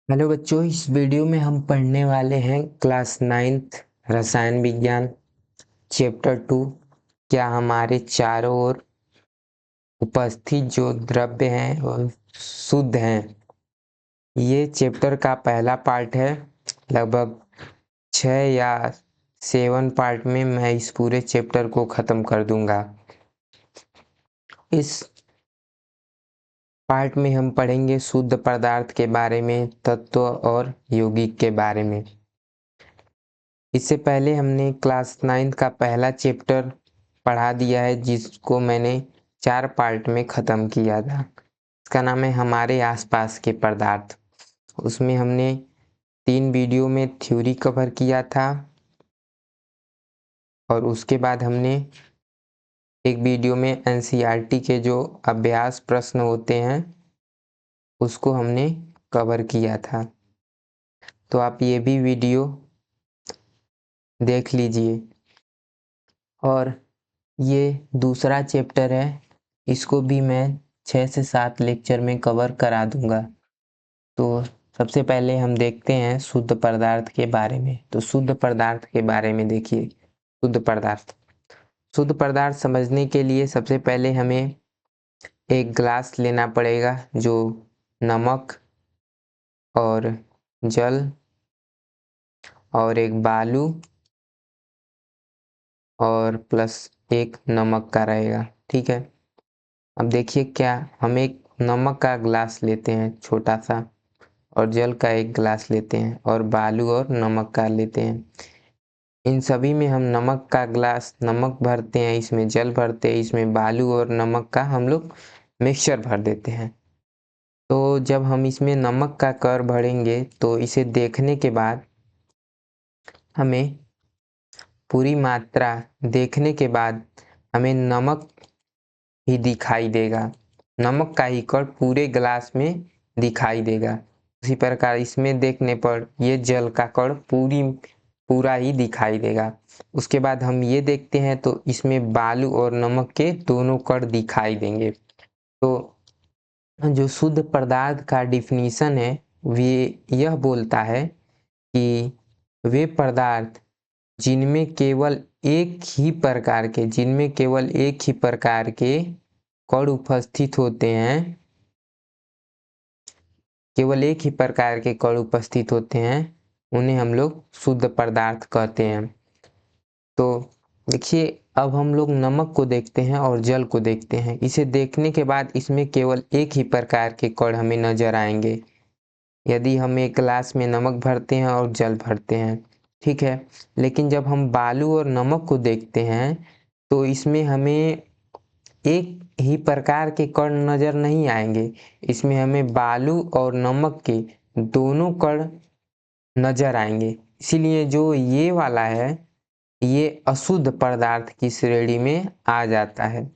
Hello बच्चों, इस video में हम पढ़ने वाले हैं क्लास 9th रसायन विज्ञान चैप्टर 2। क्या हमारे चारों ओर उपस्थित जो द्रव्य हैं वह शुद्ध हैं। ये चैप्टर का पहला पार्ट है। लगभग 6 या 7 पार्ट में मैं इस पूरे चैप्टर को ख़त्म कर दूंगा। इस पार्ट में हम पढ़ेंगे शुद्ध पदार्थ के बारे में, तत्व और यौगिक के बारे में। इससे पहले हमने क्लास 9th का पहला चैप्टर पढ़ा दिया है, जिसको मैंने 4 पार्ट में ख़त्म किया था। इसका नाम है हमारे आसपास के पदार्थ। उसमें हमने 3 वीडियो में थ्योरी कवर किया था और उसके बाद हमने एक वीडियो में एनसीईआरटी के जो अभ्यास प्रश्न होते हैं उसको हमने कवर किया था। तो आप ये भी वीडियो देख लीजिए। और ये दूसरा चैप्टर है, इसको भी मैं 6 से 7 लेक्चर में कवर करा दूंगा। तो सबसे पहले हम देखते हैं शुद्ध पदार्थ के बारे में। तो शुद्ध पदार्थ के बारे में देखिए। शुद्ध पदार्थ समझने के लिए सबसे पहले हमें एक ग्लास लेना पड़ेगा, जो नमक और जल और एक बालू और प्लस एक नमक का रहेगा। ठीक है, अब देखिए, क्या हम एक नमक का ग्लास लेते हैं छोटा सा, और जल का एक गिलास लेते हैं, और बालू और नमक का लेते हैं। इन सभी में हम नमक का ग्लास नमक भरते हैं, इसमें जल भरते हैं, इसमें बालू और नमक का हम लोग मिक्सचर भर देते हैं। तो जब हम इसमें नमक का कण भरेंगे तो इसे देखने के बाद हमें पूरी मात्रा देखने के बाद हमें नमक ही दिखाई देगा। नमक का ही कण पूरे गिलास में दिखाई देगा। उसी प्रकार इसमें देखने पर ये जल का कण पूरा ही दिखाई देगा। उसके बाद हम ये देखते हैं तो इसमें बालू और नमक के दोनों कण दिखाई देंगे। तो जो शुद्ध पदार्थ का डिफिनीशन है वे यह बोलता है कि वे पदार्थ जिनमें केवल एक ही प्रकार के कण उपस्थित होते हैं, उन्हें हम लोग शुद्ध पदार्थ कहते हैं। तो देखिए, अब हम लोग नमक को देखते हैं और जल को देखते हैं। इसे देखने के बाद इसमें केवल एक ही प्रकार के कण हमें नजर आएंगे, यदि हम एक गिलास में नमक भरते हैं और जल भरते हैं। ठीक है, लेकिन जब हम बालू और नमक को देखते हैं तो इसमें हमें एक ही प्रकार के कण नजर नहीं आएंगे। इसमें हमें बालू और नमक के दोनों कण नजर आएंगे। इसीलिए जो ये वाला है ये अशुद्ध पदार्थ की श्रेणी में आ जाता है।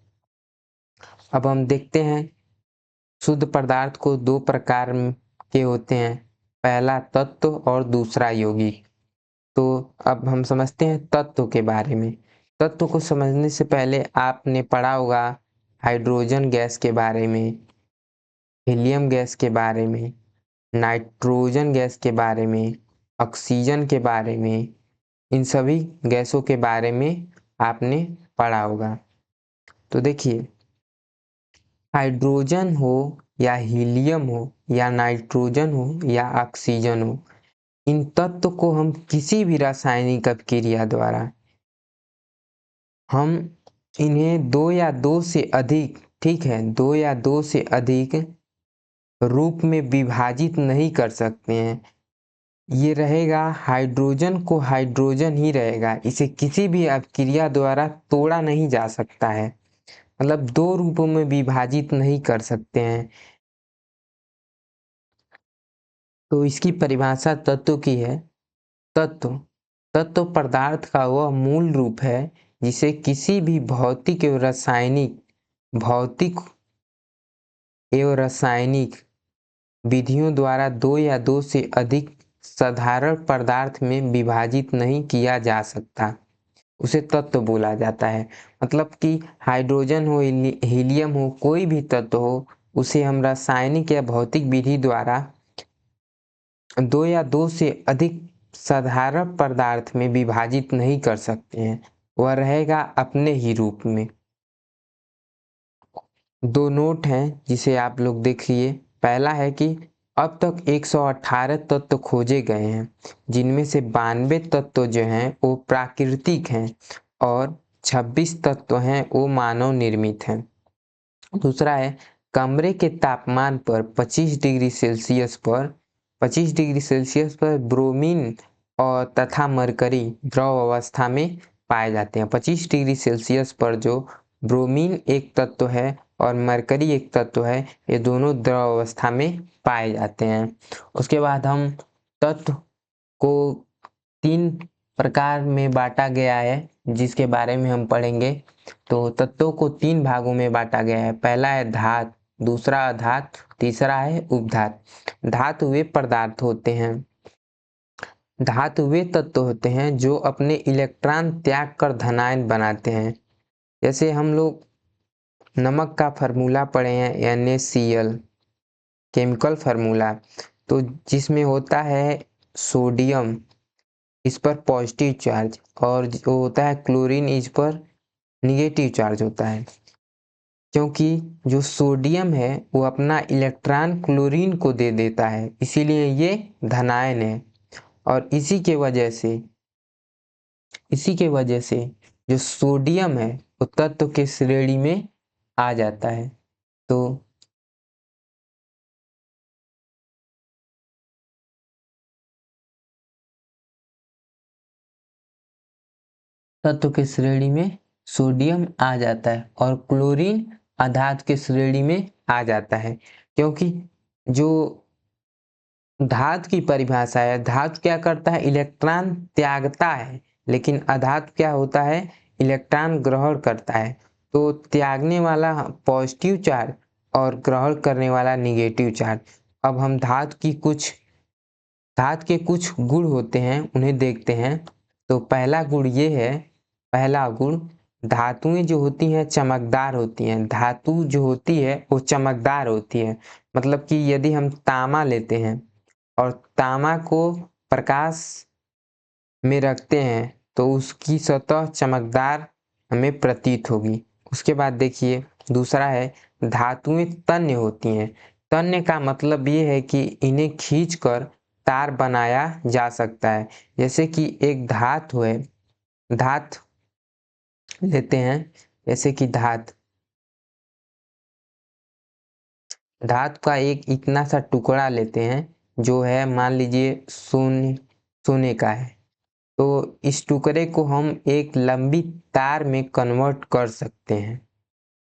अब हम देखते हैं शुद्ध पदार्थ को 2 प्रकार के होते हैं, पहला तत्व और दूसरा यौगिक। तो अब हम समझते हैं तत्व के बारे में। तत्व को समझने से पहले आपने पढ़ा होगा हाइड्रोजन गैस के बारे में, हीलियम गैस के बारे में, नाइट्रोजन गैस के बारे में, ऑक्सीजन के बारे में। इन सभी गैसों के बारे में आपने पढ़ा होगा। तो देखिए, हाइड्रोजन हो या हीलियम हो या नाइट्रोजन हो या ऑक्सीजन हो, इन तत्व को हम किसी भी रासायनिक अभिक्रिया द्वारा हम इन्हें 2 या 2 से अधिक, ठीक है, 2 या 2 से अधिक रूप में विभाजित नहीं कर सकते हैं। ये रहेगा, हाइड्रोजन को हाइड्रोजन ही रहेगा, इसे किसी भी अभिक्रिया द्वारा तोड़ा नहीं जा सकता है। मतलब 2 रूपों में विभाजित नहीं कर सकते हैं। तो इसकी परिभाषा तत्व की है। तत्व पदार्थ का वह मूल रूप है जिसे किसी भी भौतिक एवं रासायनिक विधियों द्वारा 2 या 2 से अधिक साधारण पदार्थ में विभाजित नहीं किया जा सकता, उसे तत्व बोला जाता है। मतलब कि हाइड्रोजन हो, हीलियम हो, कोई भी तत्व हो, उसे हम रासायनिक या भौतिक विधि द्वारा दो या दो से अधिक साधारण पदार्थ में विभाजित नहीं कर सकते हैं, वह रहेगा अपने ही रूप में। दो नोट हैं जिसे आप लोग देखिए। पहला है कि अब तक 118 तत्व खोजे गए हैं, जिनमें से 92 तत्व जो हैं वो प्राकृतिक हैं और 26 तत्व हैं वो मानव निर्मित हैं। दूसरा है कमरे के तापमान पर 25 डिग्री सेल्सियस पर ब्रोमीन और तथा मरकरी द्रव अवस्था में पाए जाते हैं। 25 डिग्री सेल्सियस पर जो ब्रोमीन एक तत्व है और मरकरी एक तत्व है, ये दोनों द्रव अवस्था में पाए जाते हैं। उसके बाद हम तत्व को 3 प्रकार में बांटा गया है जिसके बारे में हम पढ़ेंगे। तो तत्वों को 3 भागों में बांटा गया है। पहला है धातु, दूसरा अधातु, तीसरा है उपधातु। धातु वे पदार्थ होते हैं, धातु वे तत्व होते हैं जो अपने इलेक्ट्रॉन त्याग कर धनायन बनाते हैं। जैसे हम लोग नमक का फार्मूला पढ़े हैं NaCl, केमिकल फार्मूला, तो जिसमें होता है सोडियम, इस पर पॉजिटिव चार्ज, और जो होता है क्लोरीन, इस पर निगेटिव चार्ज होता है। क्योंकि जो सोडियम है वो अपना इलेक्ट्रॉन क्लोरीन को दे देता है, इसीलिए ये धनायन है। और इसी के वजह से जो सोडियम है वो तत्व के श्रेणी में आ जाता है। तो तत्व के श्रेणी में सोडियम आ जाता है और क्लोरीन अधातु के श्रेणी में आ जाता है। क्योंकि जो धातु की परिभाषा है, धातु क्या करता है, इलेक्ट्रॉन त्यागता है, लेकिन अधातु क्या होता है, इलेक्ट्रॉन ग्रहण करता है। तो त्यागने वाला पॉजिटिव चार्ज और ग्रहण करने वाला निगेटिव चार्ज। अब हम धातु के कुछ गुण होते हैं, उन्हें देखते हैं। तो पहला गुण ये है, पहला गुण, धातुएं जो होती हैं चमकदार होती हैं। धातु जो होती है वो चमकदार होती है। मतलब कि यदि हम तांबा लेते हैं और तांबा को प्रकाश में रखते हैं तो उसकी सतह चमकदार हमें प्रतीत होगी। उसके बाद देखिए दूसरा है, धातुएं तन्य होती हैं। तन्य का मतलब ये है कि इन्हें खींचकर तार बनाया जा सकता है। जैसे कि एक धातु है, धातु लेते हैं, जैसे कि धातु का एक इतना सा टुकड़ा लेते हैं जो है मान लीजिए सोने का है। तो इस टुकड़े को हम एक लंबी तार में कन्वर्ट कर सकते हैं।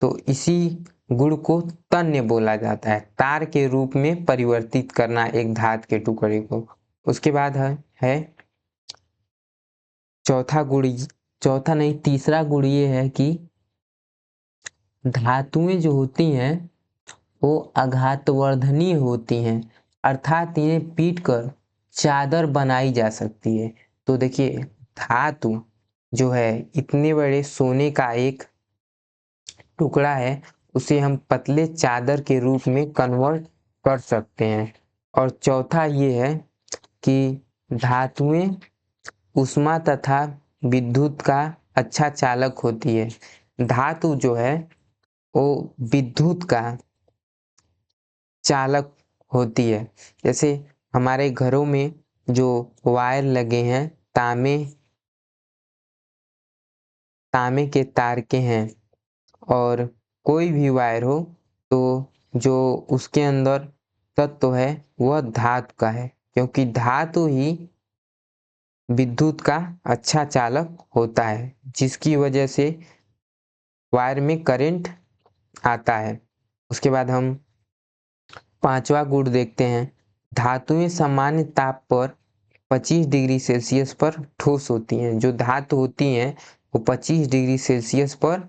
तो इसी गुण को तन्य बोला जाता है, तार के रूप में परिवर्तित करना एक धातु के टुकड़े को। उसके बाद है चौथा गुण, चौथा नहीं तीसरा गुण ये है कि धातुएं जो होती हैं वो आघातवर्धनीय होती हैं, अर्थात इन्हें पीट कर चादर बनाई जा सकती है। तो देखिए धातु जो है इतने बड़े सोने का एक टुकड़ा है, उसे हम पतले चादर के रूप में कन्वर्ट कर सकते हैं। और चौथा ये है कि धातुएं ऊष्मा तथा विद्युत का अच्छा चालक होती है। धातु जो है वो विद्युत का चालक होती है। जैसे हमारे घरों में जो वायर लगे हैं, तांबे तांबे के तार के हैं, और कोई भी वायर हो तो जो उसके अंदर तत्व है वह धातु का है, क्योंकि धातु ही विद्युत का अच्छा चालक होता है, जिसकी वजह से वायर में करंट आता है। उसके बाद हम पांचवा गुण देखते हैं, धातुएं सामान्य ताप पर 25 डिग्री सेल्सियस पर ठोस होती हैं। जो धातु होती हैं वो 25 डिग्री सेल्सियस पर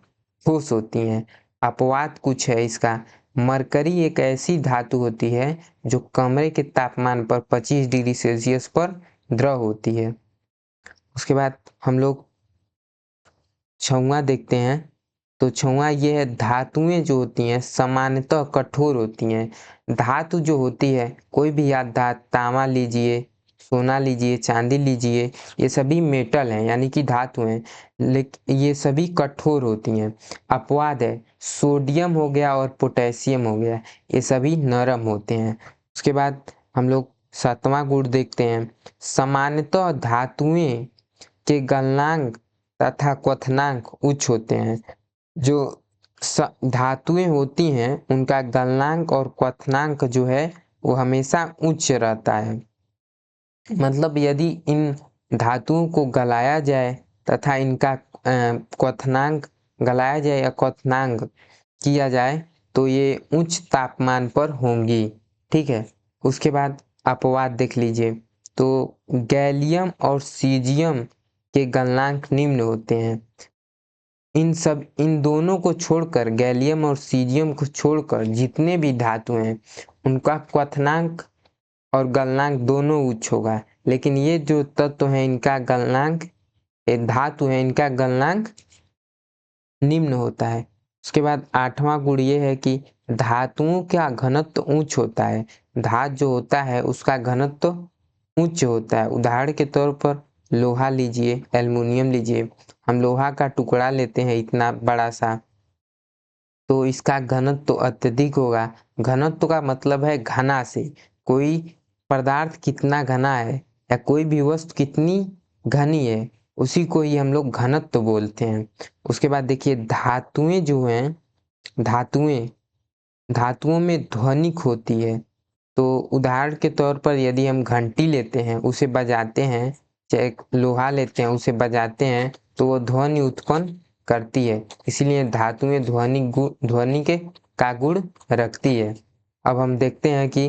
ठोस होती हैं। अपवाद कुछ है इसका, मरकरी एक ऐसी धातु होती है जो कमरे के तापमान पर 25 डिग्री सेल्सियस पर द्रव होती है। उसके बाद हम लोग छठवां देखते हैं, तो छवा ये है, धातुएं जो होती हैं सामान्यतः कठोर होती हैं। धातु जो होती है, कोई भी याद धातु, तांबा लीजिए, सोना लीजिए, चांदी लीजिए, ये सभी मेटल हैं यानी कि धातु हैं, लेकिन ये सभी कठोर होती हैं। अपवाद है, सोडियम हो गया और पोटेशियम हो गया, ये सभी नरम होते हैं। उसके बाद हम लोग 7वां गुण देखते हैं, सामान्यतः धातुएं के गलनांक तथा क्वथनांक उच्च होते हैं। जो धातुएं होती हैं उनका गलनांक और क्वथनांक जो है वो हमेशा उच्च रहता है। मतलब यदि इन धातुओं को गलाया जाए तथा इनका क्वथनांक गलाया जाए या क्वथनांक किया जाए तो ये उच्च तापमान पर होंगी। ठीक है, उसके बाद अपवाद देख लीजिए, तो गैलियम और सीजियम के गलनांक निम्न होते हैं। इन दोनों को छोड़कर, गैलियम और सीजियम को छोड़कर जितने भी धातु हैं उनका क्वथनांक और गलनांक दोनों उच्च होगा, लेकिन ये जो तत्व है इनका गलनांक, ये धातु है इनका गलनांक निम्न होता है। उसके बाद 8वां गुण ये है कि धातुओं का घनत्व उच्च होता है। धातु जो होता है उसका घनत्व उच्च होता है। उदाहरण के तौर पर लोहा लीजिए, एल्युमिनियम लीजिए, हम लोहा का टुकड़ा लेते हैं इतना बड़ा सा, तो इसका घनत्व तो अत्यधिक होगा। घनत्व का मतलब है घना से, कोई पदार्थ कितना घना है या कोई भी वस्तु कितनी घनी है उसी को ही हम लोग घनत्व बोलते हैं। उसके बाद देखिए, धातुएं जो हैं, धातुएं धातुओं में ध्वनिक होती है। तो उदाहरण के तौर पर यदि हम घंटी लेते हैं, उसे बजाते हैं, चाहे लोहा लेते हैं उसे बजाते हैं, तो वो ध्वनि उत्पन्न करती है। इसीलिए धातुएं ध्वनि के का गुण रखती है। अब हम देखते हैं कि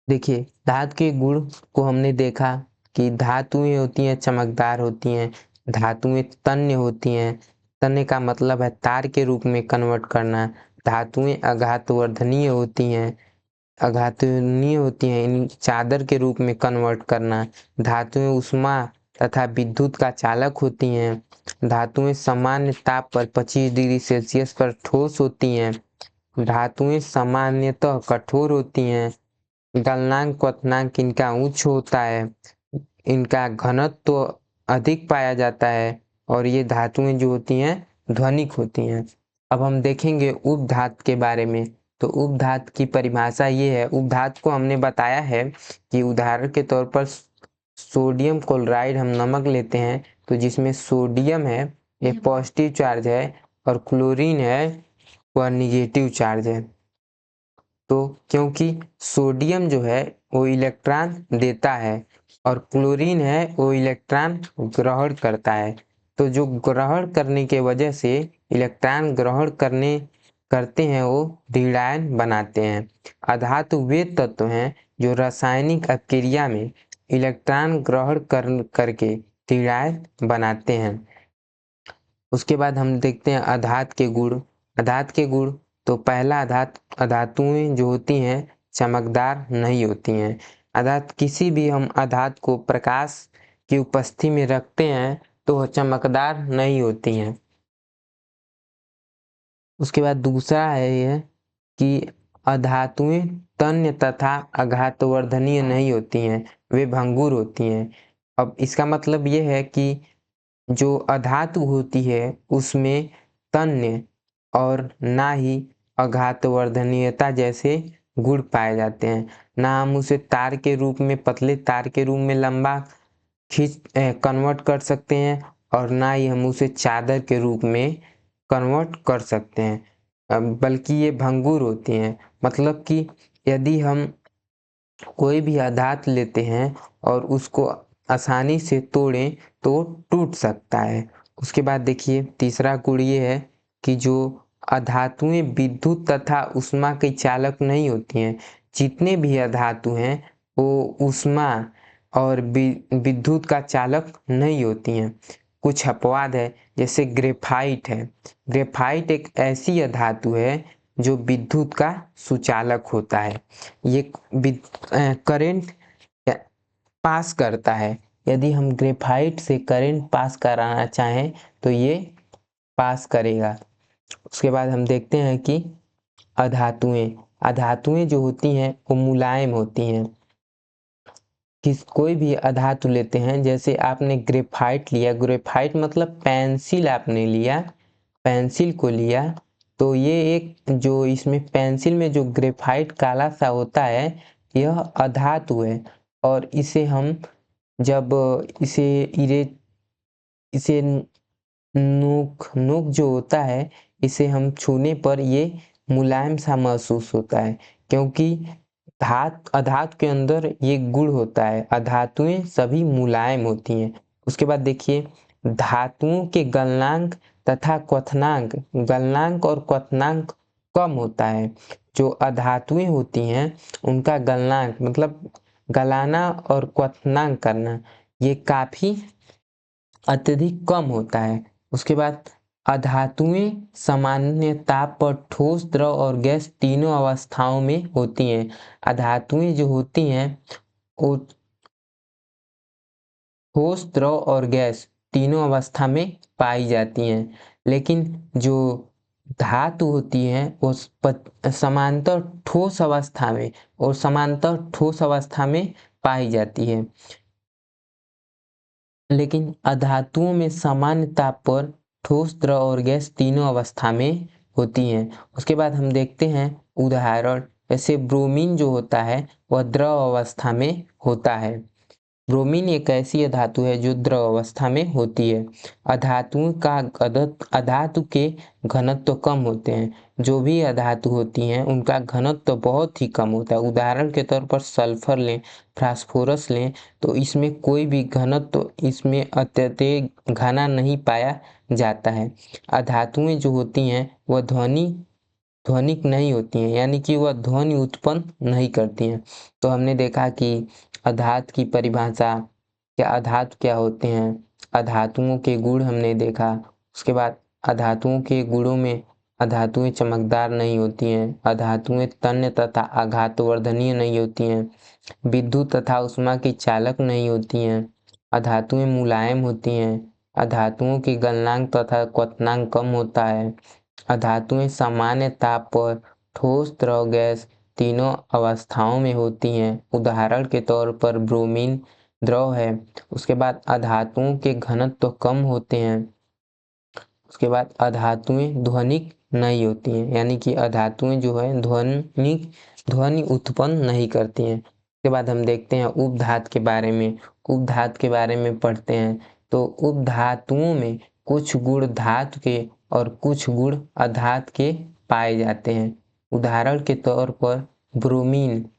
देखिए, धातु के गुण को हमने देखा कि धातुएं होती हैं चमकदार होती हैं, धातुएं तन्य होती हैं, तन्य का मतलब है तार के रूप में कन्वर्ट करना। धातुएं आघातवर्धनीय होती हैं, आघातनीय होती हैं, इन चादर के रूप में कन्वर्ट करना। धातुएं उष्मा तथा विद्युत का चालक होती हैं। धातुएं सामान्य ताप पर 25 डिग्री सेल्सियस पर ठोस होती हैं। धातुएं सामान्यतः कठोर होती हैं। गलनांक क्वथनांक इनका उच्च होता है, इनका घनत्व तो अधिक पाया जाता है और ये धातुएं जो होती हैं ध्वनिक होती हैं। अब हम देखेंगे उपधातु के बारे में। तो उपधातु की परिभाषा ये है, उपधातु को हमने बताया है कि उदाहरण के तौर पर सोडियम क्लोराइड हम नमक लेते हैं, तो जिसमें सोडियम है ये पॉजिटिव चार्ज है और क्लोरीन है वह निगेटिव चार्ज है। तो क्योंकि सोडियम जो है वो इलेक्ट्रॉन देता है और क्लोरीन है वो इलेक्ट्रॉन ग्रहण करता है, तो जो ग्रहण करने के वजह से इलेक्ट्रॉन ग्रहण करते हैं वो ऋणायन बनाते हैं। अधातु वे तत्व हैं जो रासायनिक अभिक्रिया में इलेक्ट्रॉन ग्रहण करके ऋणायन बनाते हैं। उसके बाद हम देखते हैं अधातु के गुण। अधातु के गुण, तो पहला अधातुएं जो होती हैं चमकदार नहीं होती हैं। अधातु किसी भी हम अधातु को प्रकाश की उपस्थिति में रखते हैं तो वह चमकदार नहीं होती हैं। उसके बाद दूसरा है यह कि अधातुएं तन्य तथा आघातवर्धनीय नहीं होती हैं, वे भंगुर होती हैं। अब इसका मतलब यह है कि जो अधातु होती है उसमें तन्य और ना ही आघातवर्धनीयता जैसे गुण पाए जाते हैं। ना हम उसे तार के रूप में, पतले तार के रूप में लंबा कन्वर्ट कर सकते हैं और ना ही हम उसे चादर के रूप में कन्वर्ट कर सकते हैं, बल्कि ये भंगुर होती हैं। मतलब कि यदि हम कोई भी अधातु लेते हैं और उसको आसानी से तोड़ें तो टूट सकता है। उसके बाद देखिए, तीसरा गुण ये है कि जो अधातुएं विद्युत तथा ऊष्मा के चालक नहीं होती हैं। जितने भी अधातु हैं वो ऊष्मा और विद्युत का चालक नहीं होती हैं। कुछ अपवाद है, जैसे ग्रेफाइट है। ग्रेफाइट एक ऐसी अधातु है जो विद्युत का सुचालक होता है। ये करंट पास करता है। यदि हम ग्रेफाइट से करंट पास कराना चाहें तो ये पास करेगा। उसके बाद हम देखते हैं कि अधातुएं जो होती हैं वो मुलायम होती हैं। कोई भी अधातु लेते हैं, जैसे आपने ग्रेफाइट लिया, ग्रेफाइट मतलब पेंसिल आपने लिया, पेंसिल को लिया, तो ये एक जो इसमें पेंसिल में जो ग्रेफाइट काला सा होता है यह अधातु है। और इसे हम जब इसे नोक जो होता है इसे हम छूने पर ये मुलायम सा महसूस होता है, क्योंकि अधातु के अंदर ये गुण होता है। अधातुएं सभी मुलायम होती हैं। उसके बाद देखिए धातुओं के गलनांक तथा क्वथनांक, गलनांक और क्वथनांक कम होता है। जो अधातुएं होती हैं उनका गलनांक मतलब गलाना और क्वथनांक करना ये काफी अत्यधिक कम होता है। उसके बाद अधातुएं सामान्य ताप पर ठोस, द्रव और गैस तीनों अवस्थाओं में होती हैं। अधातुएं जो होती हैं वो ठोस, द्रव और गैस तीनों अवस्था में पाई जाती हैं, लेकिन जो धातु होती हैं वो समांतर ठोस अवस्था में और समांतर ठोस अवस्था में पाई जाती है। लेकिन अधातुओं में सामान्य ताप पर ठोस, द्रव और गैस तीनों अवस्था में होती हैं। उसके बाद हम देखते हैं उदाहरण, जैसे ब्रोमीन जो होता है वह द्रव अवस्था में होता है। ब्रोमीन एक ऐसी धातु है जो द्रव अवस्था में होती है। अधातु के घनत्व तो कम होते हैं। जो भी अधातु होती हैं उनका घनत्व तो बहुत ही कम होता है। उदाहरण के तौर पर सल्फर लें, फास्फोरस लें, तो इसमें कोई भी घनत्व इसमें अत्यधिक घना नहीं पाया जाता है। अधातुएं जो होती हैं वह ध्वनिक नहीं होती हैं, यानी कि वह ध्वनि उत्पन्न नहीं करती हैं। तो हमने देखा कि अधातु की परिभाषा, अधातु क्या होते हैं, अधातुओं के गुण हमने देखा। उसके बाद अधातुओं के गुणों में अधातुएं चमकदार नहीं होती हैं, अधातुएं तन्य तथा आघातवर्धनीय नहीं होती हैं, विद्युत तथा ऊष्मा की चालक नहीं होती हैं, अधातुएं मुलायम होती हैं, अधातुओं की गलनांक तथा क्वथनांक कम होता है, अधातुएं सामान्य ताप पर ठोस, द्रव, गैस तीनों अवस्थाओं में होती हैं। उदाहरण के तौर पर ब्रोमीन द्रव है। उसके बाद अधातुओं के घनत्व तो कम होते हैं। उसके बाद अधातुएं ध्वनिक नहीं होती हैं, यानी कि अधातुएं जो है ध्वनि उत्पन्न नहीं करती हैं। उसके बाद हम देखते हैं उपधातु के बारे में। उपधातु के बारे में पढ़ते हैं तो उपधातुओं में कुछ गुण धातु के और कुछ गुण अधातु के पाए जाते हैं। उदाहरण के तौर पर ब्रोमीन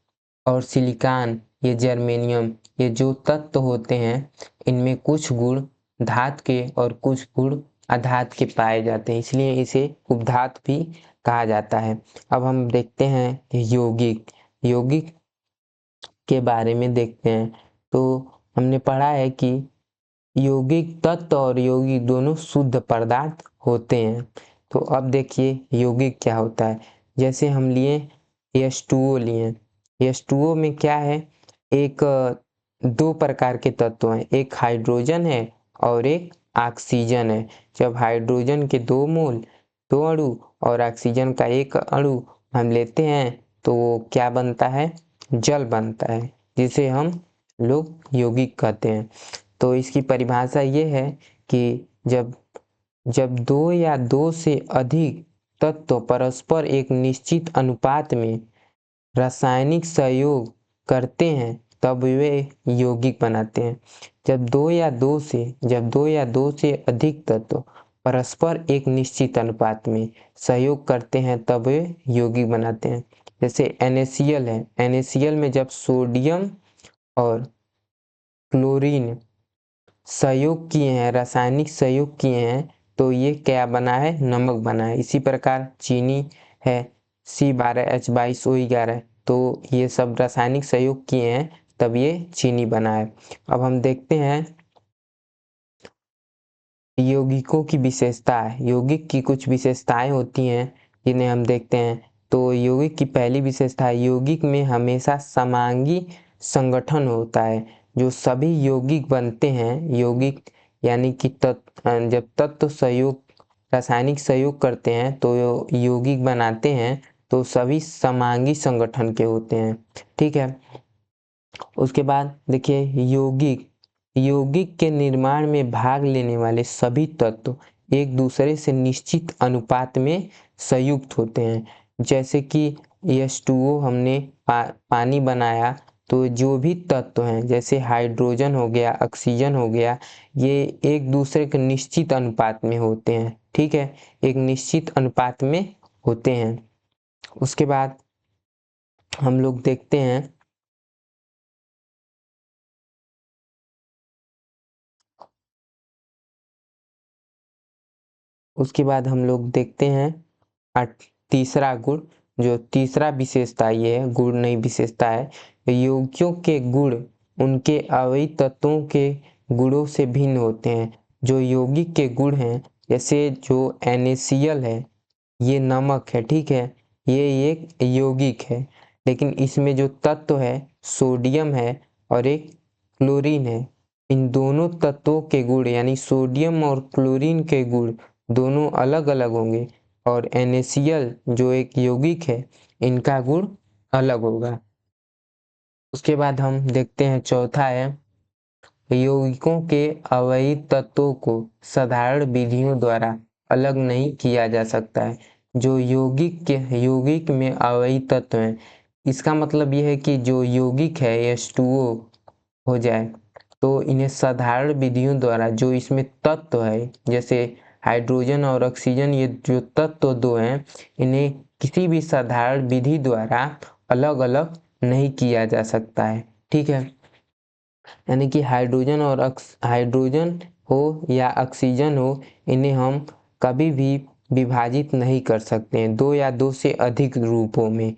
और सिलिकॉन, ये जर्मेनियम, ये जो तत्व होते हैं इनमें कुछ गुण धातु के और कुछ गुण अधातु के पाए जाते हैं, इसलिए इसे उपधातु भी कहा जाता है। अब हम देखते हैं यौगिक के बारे में देखते हैं। तो हमने पढ़ा है कि यौगिक तत्व और यौगिक दोनों शुद्ध पदार्थ होते हैं। तो अब देखिए यौगिक क्या होता है। जैसे हम लिए H2O लिए, H2O में क्या है, एक दो प्रकार के तत्व हैं, एक हाइड्रोजन है और एक ऑक्सीजन है। जब हाइड्रोजन के 2 मोल 2 अणु और ऑक्सीजन का एक अणु हम लेते हैं तो वो क्या बनता है, जल बनता है, जिसे हम लोग यौगिक कहते हैं। तो इसकी परिभाषा ये है कि जब जब दो या दो से अधिक तत्व परस्पर एक निश्चित अनुपात में रासायनिक सहयोग करते हैं तब वे यौगिक बनाते हैं। जब दो या दो से अधिक तत्व परस्पर एक निश्चित अनुपात में सहयोग करते हैं तब वे यौगिक बनाते हैं। जैसे NaCl है, NaCl में जब सोडियम और क्लोरीन सहयोग किए हैं, रासायनिक सहयोग किए हैं, तो ये क्या बना है, नमक बना है। इसी प्रकार चीनी है C12H22O11, तो ये सब रासायनिक सहयोग किए हैं तब ये चीनी बना है। अब हम देखते हैं यौगिकों की विशेषता। यौगिक की कुछ विशेषताएं होती हैं जिन्हें हम देखते हैं। तो यौगिक की पहली विशेषता है, यौगिक में हमेशा समांगी संगठन होता है। जो सभी यौगिक बनते हैं, यौगिक यानी कि जब तत्व सहयोग रासायनिक सहयोग करते हैं तो यौगिक बनाते हैं तो सभी समांगी संगठन के होते हैं। ठीक है, उसके बाद देखिए यौगिक यौगिक के निर्माण में भाग लेने वाले सभी तत्व एक दूसरे से निश्चित अनुपात में संयुक्त होते हैं। जैसे कि H2O हमने पानी बनाया तो जो भी तत्व हैं जैसे हाइड्रोजन हो गया, ऑक्सीजन हो गया, ये एक दूसरे के निश्चित अनुपात में होते हैं। ठीक है, एक निश्चित अनुपात में होते हैं। उसके बाद हम लोग देखते हैं उसके बाद हम लोग देखते हैं तीसरा गुण, जो तीसरा विशेषता ये है, गुण नहीं विशेषता है। यौगिकों के गुण उनके अवयवी तत्वों के गुणों से भिन्न होते हैं। जो यौगिक के गुण हैं जैसे जो NaCl है, ये नमक है। ठीक है, ये एक यौगिक है, लेकिन इसमें जो तत्व है सोडियम है और एक क्लोरीन है। इन दोनों तत्वों के गुण यानी सोडियम और क्लोरीन के गुण दोनों अलग अलग होंगे और NaCl जो एक यौगिक है इनका गुण अलग होगा। उसके बाद हम देखते हैं चौथा है यौगिकों के अवयवी तत्वों को साधारण विधियों द्वारा अलग नहीं किया जा सकता है। जो यौगिक में अवयवी तत्व हैं, इसका मतलब यह है कि जो यौगिक है H2O हो जाए तो इन्हें साधारण विधियों द्वारा जो इसमें तत्व है जैसे हाइड्रोजन और ऑक्सीजन, ये जो तत्व दो हैं इन्हें किसी भी साधारण विधि द्वारा अलग अलग नहीं किया जा सकता है। ठीक है, यानी कि हाइड्रोजन हो या ऑक्सीजन हो, इन्हें हम कभी भी विभाजित नहीं कर सकते हैं दो या दो से अधिक रूपों में।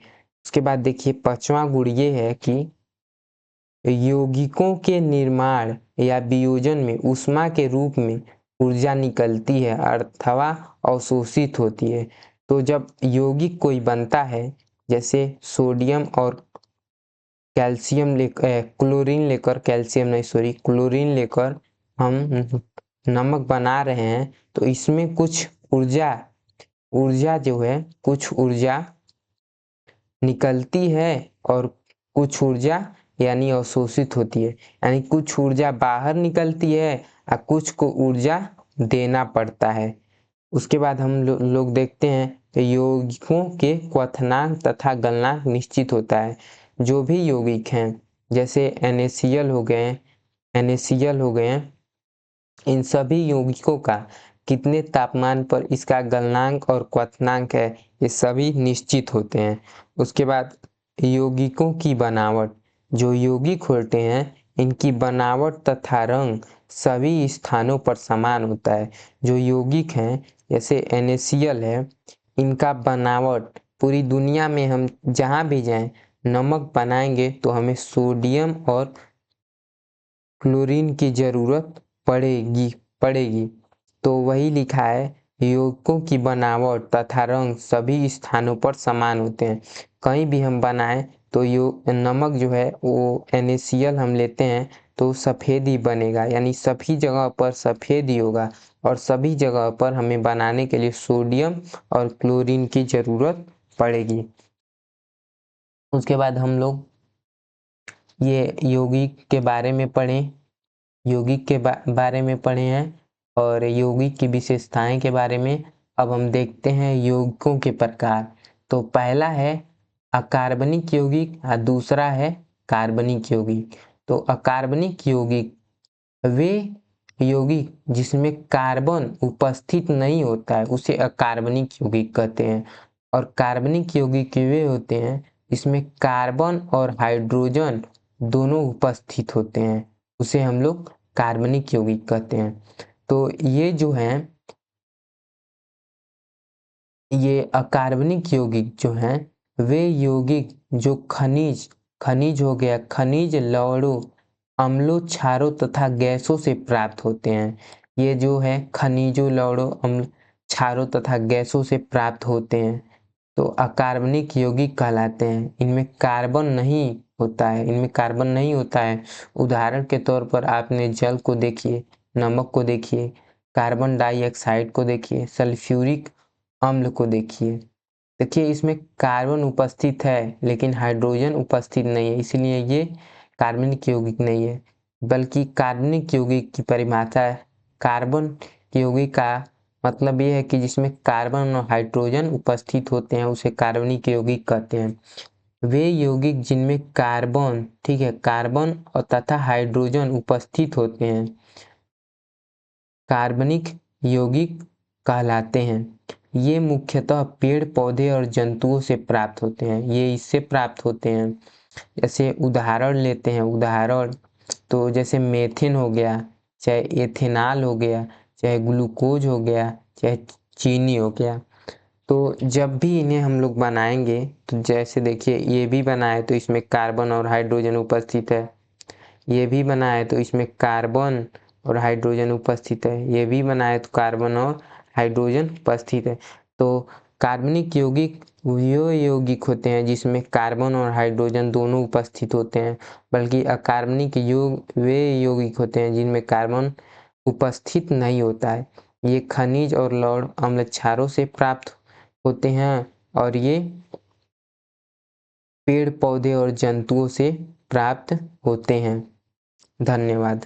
उसके बाद देखिए पांचवा गुण ये है कि यौगिकों के निर्माण या वियोजन में ऊष्मा के रूप में ऊर्जा निकलती है अथवा अवशोषित होती है। तो जब यौगिक कोई बनता है जैसे सोडियम और कैल्शियम लेकर क्लोरीन लेकर हम नमक बना रहे हैं तो इसमें कुछ ऊर्जा जो है कुछ ऊर्जा निकलती है और कुछ ऊर्जा यानी अवशोषित होती है, यानी कुछ ऊर्जा बाहर निकलती है और कुछ को ऊर्जा देना पड़ता है। उसके बाद हम लोग देखते हैं यौगिकों के क्वथनांक तथा गलनांक निश्चित होता है। जो भी यौगिक हैं जैसे NaCl हो गए, इन सभी यौगिकों का कितने तापमान पर इसका गलनांक और क्वथनांक है ये सभी निश्चित होते हैं। उसके बाद यौगिकों की बनावट, जो यौगिक होते हैं इनकी बनावट तथा रंग सभी स्थानों पर समान होता है। जो यौगिक हैं जैसे NaCl है, इनका बनावट पूरी दुनिया में हम जहाँ भी जाएं नमक बनाएंगे तो हमें सोडियम और क्लोरीन की ज़रूरत पड़ेगी। तो वही लिखा है यौगिकों की बनावट तथा रंग सभी स्थानों पर समान होते हैं। कहीं भी हम बनाएं तो नमक जो है वो NaCl हम लेते हैं तो सफ़ेद ही बनेगा, यानी सभी जगह पर सफ़ेद ही होगा और सभी जगह पर हमें बनाने के लिए सोडियम और क्लोरीन की ज़रूरत पड़ेगी। उसके बाद हम लोग ये यौगिक के बारे में पढ़ें, यौगिक के बारे में पढ़े हैं और यौगिक की विशेषताएं के बारे में। अब हम देखते हैं यौगिकों के प्रकार। तो पहला है अकार्बनिक यौगिक और दूसरा है कार्बनिक यौगिक। तो अकार्बनिक यौगिक वे यौगिक जिसमें कार्बन उपस्थित नहीं होता है उसे अकार्बनिक यौगिक कहते हैं, और कार्बनिक यौगिक वे होते हैं इसमें कार्बन और हाइड्रोजन दोनों उपस्थित होते हैं, उसे हम लोग कार्बनिक यौगिक कहते हैं। तो ये जो हैं ये अकार्बनिक यौगिक जो हैं वे यौगिक जो खनिज हो गया, खनिज लवणों, अम्लों, क्षारों तथा गैसों से प्राप्त होते हैं। ये जो है खनिजों, लवणों, अम्ल, क्षारों तथा गैसों से प्राप्त होते हैं तो अकार्बनिक यौगिक कहलाते हैं। इनमें कार्बन नहीं होता है। उदाहरण के तौर पर आपने जल को देखिए, नमक को देखिए, कार्बन डाइऑक्साइड को देखिए, सल्फ्यूरिक अम्ल को देखिए। देखिए इसमें कार्बन उपस्थित है लेकिन हाइड्रोजन उपस्थित नहीं है, इसलिए ये कार्बनिक यौगिक नहीं है। बल्कि कार्बनिक यौगिक की परिभाषा कार्बन यौगिक का मतलब ये है कि जिसमें कार्बन और हाइड्रोजन उपस्थित होते हैं उसे कार्बनिक यौगिक कहते हैं। वे यौगिक जिनमें कार्बन, ठीक है, कार्बन और तथा हाइड्रोजन उपस्थित होते हैं कार्बनिक यौगिक कहलाते हैं। ये मुख्यतः पेड़ पौधे और जंतुओं से प्राप्त होते हैं, ये इससे प्राप्त होते हैं। जैसे उदाहरण लेते हैं, उदाहरण तो जैसे मेथेन हो गया, चाहे एथेनॉल हो गया, चाहे ग्लूकोज हो गया, चाहे चीनी हो गया। तो जब भी इन्हें हम लोग बनाएंगे तो जैसे देखिए ये भी बनाए तो इसमें कार्बन और हाइड्रोजन उपस्थित है, ये भी बनाए तो इसमें कार्बन और हाइड्रोजन उपस्थित है, ये भी बनाए तो कार्बन और हाइड्रोजन उपस्थित है। तो कार्बनिक यौगिक वे यौगिक होते हैं जिसमें कार्बन और हाइड्रोजन दोनों उपस्थित होते हैं, बल्कि अकार्बनिक वे यौगिक होते हैं जिनमें कार्बन उपस्थित नहीं होता है। ये खनिज और लौह अम्ल क्षारों से प्राप्त होते हैं और ये पेड़ पौधे और जंतुओं से प्राप्त होते हैं। धन्यवाद।